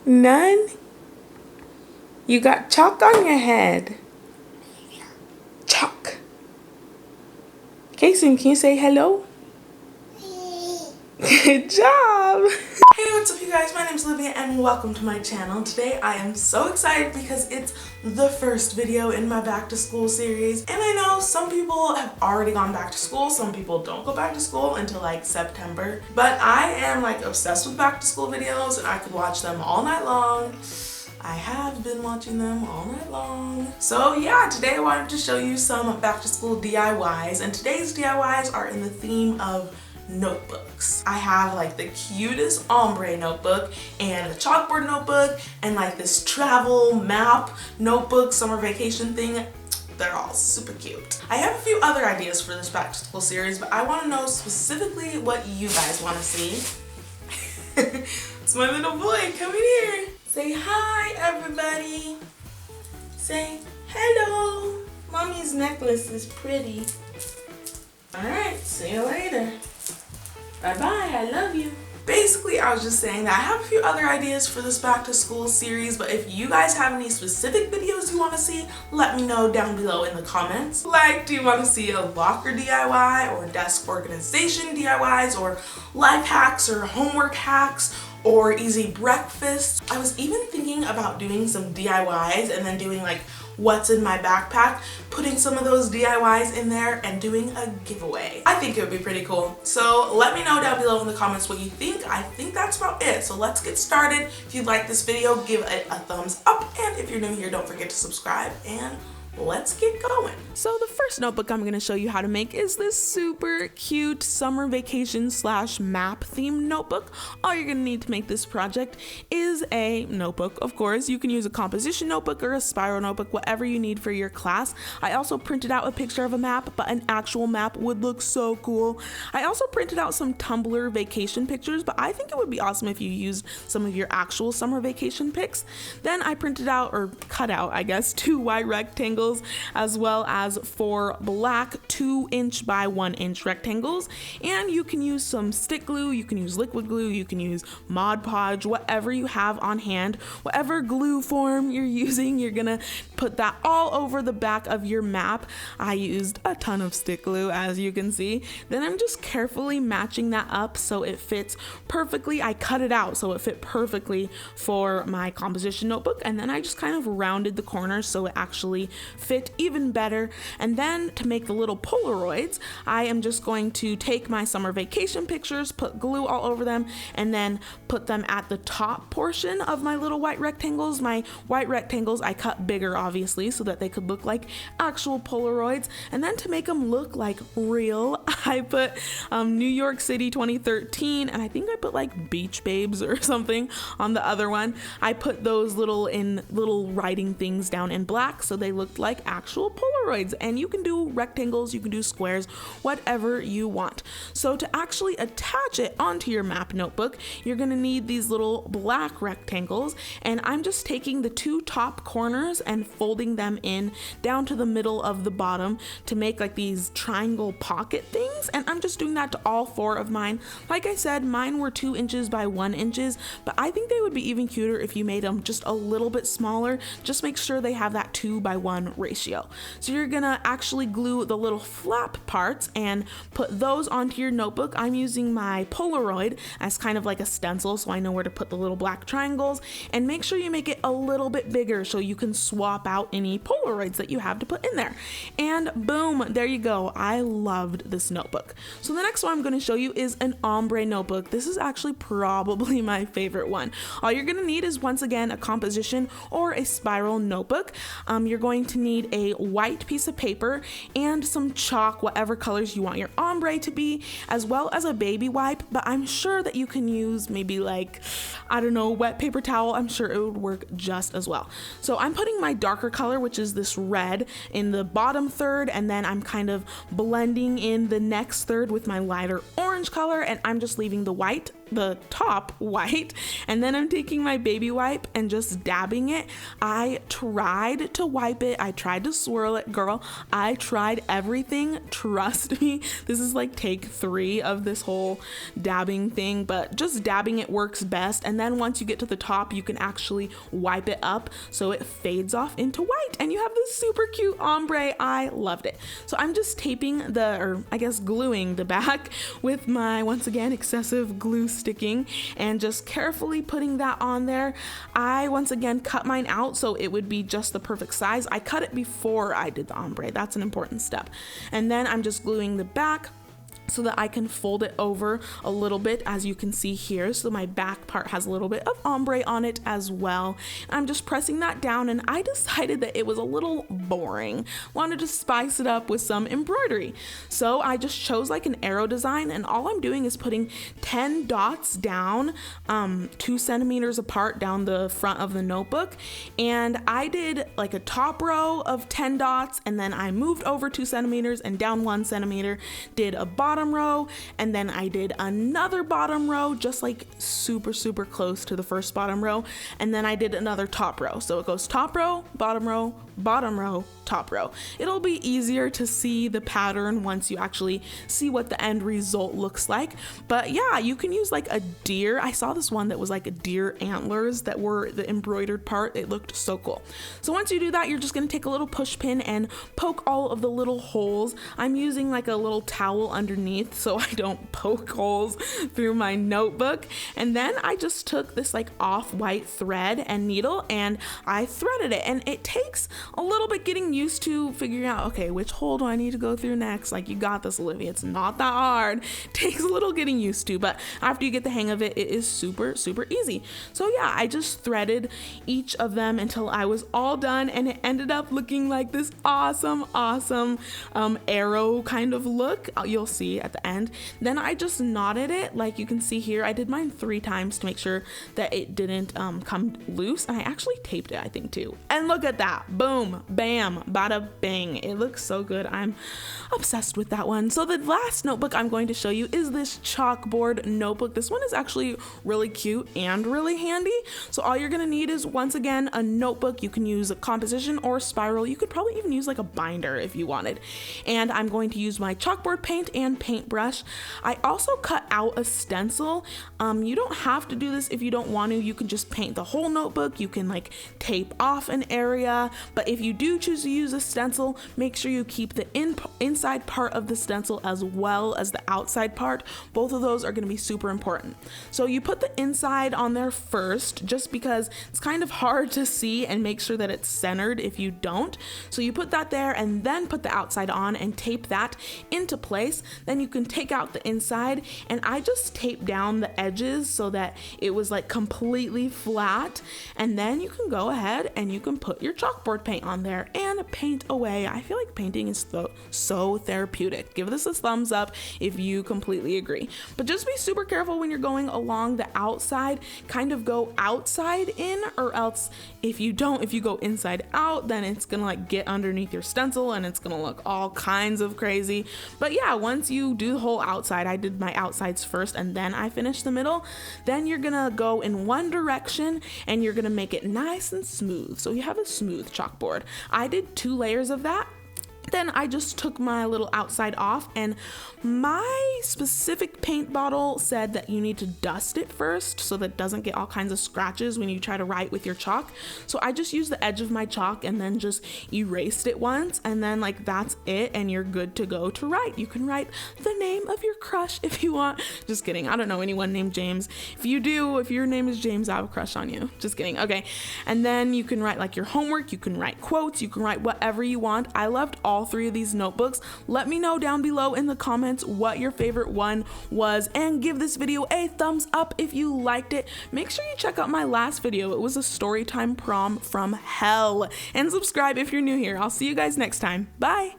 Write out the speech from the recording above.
None? You got chalk on your head. Chalk. Kason, can you say hello? Good job. Hey, what's up you guys? My name is Livia and welcome to my channel. Today I am so excited because it's the first video in my back to school series. And I know some people have already gone back to school. Some people don't go back to school until like September. But I am like obsessed with back to school videos and I could watch them all night long. I have been watching them all night long. So yeah, today I wanted to show you some back to school DIYs, and today's DIYs are in the theme of notebooks. I have like the cutest ombre notebook and a chalkboard notebook and like this travel map notebook summer vacation thing. They're all super cute. I have a few other ideas for this back to school series, but I want to know specifically what you guys want to see. It's my little boy coming here. Say hi, everybody. Say hello. Mommy's necklace is pretty. All right, see you later. Bye-bye, I love you. Basically, I was just saying that I have a few other ideas for this back to school series, but if you guys have any specific videos you want to see, let me know down below in the comments. Like, do you want to see a locker DIY or desk organization DIYs or life hacks or homework hacks or easy breakfast? I was even thinking about doing some DIYs and then doing like what's in my backpack, putting some of those DIYs in there and doing a giveaway. I think it would be pretty cool. So let me know down below in the comments what you think. I think that's about it. So let's get started. If you like this video, give it a thumbs up. And if you're new here, don't forget to subscribe, and let's get going. So the first notebook I'm going to show you how to make is this super cute summer vacation / map themed notebook. All you're going to need to make this project is a notebook. Of course, you can use a composition notebook or a spiral notebook, whatever you need for your class. I also printed out a picture of a map, but an actual map would look so cool. I also printed out some Tumblr vacation pictures, but I think it would be awesome if you used some of your actual summer vacation pics. Then I printed out, or cut out, I guess, 2 white rectangles as well as 4 black 2" by 1" rectangles, and you can use some stick glue, you can use liquid glue, you can use Mod Podge, whatever you have on hand, whatever glue form you're using, you're gonna put that all over the back of your map. I used a ton of stick glue, as you can see. Then I'm just carefully matching that up so it fits perfectly. I cut it out so it fit perfectly for my composition notebook, and then I just kind of rounded the corners so it actually fit even better. And then to make the little Polaroids, I am just going to take my summer vacation pictures, put glue all over them, and then put them at the top portion of my little white rectangles. My white rectangles I cut bigger, obviously, so that they could look like actual Polaroids. And then to make them look like real, I put New York City 2013, and I think I put like Beach Babes or something on the other one. I put those little writing things down in black so they looked like actual Polaroids. And you can do rectangles, you can do squares, whatever you want. So to actually attach it onto your map notebook, you're gonna need these little black rectangles, and I'm just taking the 2 top corners and folding them in down to the middle of the bottom to make like these triangle pocket things, and I'm just doing that to all 4 of mine. Like I said, mine were 2" by 1", but I think they would be even cuter if you made them just a little bit smaller. Just make sure they have that 2:1 ratio. So you're gonna actually glue the little flap parts and put those onto your notebook. I'm using my Polaroid as kind of like a stencil so I know where to put the little black triangles, and make sure you make it a little bit bigger so you can swap out any Polaroids that you have to put in there. And boom, there you go. I loved this notebook. So the next one I'm going to show you is an ombre notebook. This is actually probably my favorite one. All you're going to need is, once again, a composition or a spiral notebook. You're going to need a white piece of paper and some chalk, whatever colors you want your ombre to be, as well as a baby wipe, but I'm sure that you can use maybe like, I don't know, wet paper towel. I'm sure it would work just as well. So I'm putting my darker color, which is this red, in the bottom third, and then I'm kind of blending in the next third with my lighter orange color, and I'm just leaving the white the top white, and then I'm taking my baby wipe and just dabbing it. I tried to wipe it, I tried to swirl it, girl. I tried everything, trust me. This is like take 3 of this whole dabbing thing, but just dabbing it works best. And then once you get to the top, you can actually wipe it up so it fades off into white, and you have this super cute ombre. I loved it. So I'm just taping or I guess gluing the back with my, once again, excessive glue sticking, and just carefully putting that on there. I once again cut mine out so it would be just the perfect size. I cut it before I did the ombre. That's an important step. And then I'm just gluing the back so that I can fold it over a little bit, as you can see here. So my back part has a little bit of ombre on it as well. I'm just pressing that down, and I decided that it was a little boring. Wanted to spice it up with some embroidery. So I just chose like an arrow design, and all I'm doing is putting 10 dots down 2 centimeters apart down the front of the notebook. And I did like a top row of 10 dots, and then I moved over 2 centimeters and down 1 centimeter, did a bottom row, and then I did another bottom row, just like super close to the first bottom row, and then I did another top row. So it goes top row, bottom row, top row. It'll be easier to see the pattern once you actually see what the end result looks like. But yeah, you can use like a deer. I saw this one that was like a deer antlers that were the embroidered part. It looked so cool. So once you do that, you're just going to take a little push pin and poke all of the little holes. I'm using like a little towel underneath so I don't poke holes through my notebook. And then I just took this like off-white thread and needle, and I threaded it, and it takes a little bit getting used to figuring out, okay, which hole do I need to go through next? Like, you got this, Olivia. It's not that hard. It takes a little getting used to, but after you get the hang of it, it is super easy. So yeah, I just threaded each of them until I was all done, and it ended up looking like this awesome arrow kind of look. You'll see at the end. Then I just knotted it, like you can see here. I did mine 3 times to make sure that it didn't come loose, and I actually taped it, I think, too. And look at that. Boom, bam, bada bang. It looks so good. I'm obsessed with that one. So the last notebook I'm going to show you is this chalkboard notebook. This one is actually really cute and really handy. So all you're gonna need is, once again, a notebook. You can use a composition or spiral. You could probably even use like a binder if you wanted. And I'm going to use my chalkboard paint and paintbrush. I also cut out a stencil. You don't have to do this if you don't want to. You can just paint the whole notebook. You can like tape off an area, but if you do choose to use a stencil, make sure you keep the inside part of the stencil as well as the outside part. Both of those are going to be super important. So you put the inside on there first, just because it's kind of hard to see and make sure that it's centered if you don't. So you put that there, and then put the outside on and tape that into place. Then you can take out the inside, and I just taped down the edges so that it was like completely flat. And then you can go ahead and you can put your chalkboard paint on there and paint away. I feel like painting is so therapeutic. Give this a thumbs up if you completely agree. But just be super careful when you're going along the outside. Kind of go outside in, or else if you go inside out, then it's gonna like get underneath your stencil and it's gonna look all kinds of crazy. But yeah, once you do the whole outside, I did my outsides first and then I finished the middle, then you're gonna go in one direction and you're gonna make it nice and smooth. So you have a smooth chalkboard. I did 2 layers of that. Then I just took my little outside off, and my specific paint bottle said that you need to dust it first so that it doesn't get all kinds of scratches when you try to write with your chalk. So I just used the edge of my chalk and then just erased it once, and then like that's it, and you're good to go to write. You can write the name of your crush if you want. Just kidding. I don't know anyone named James. If you do, if your name is James, I have a crush on you. Just kidding. Okay. And then you can write like your homework, you can write quotes, you can write whatever you want. I loved all 3 of these notebooks. Let me know down below in the comments what your favorite one was, and give this video a thumbs up if you liked it. Make sure you check out my last video. It was a Storytime prom from hell, and subscribe if you're new here. I'll see you guys next time. Bye.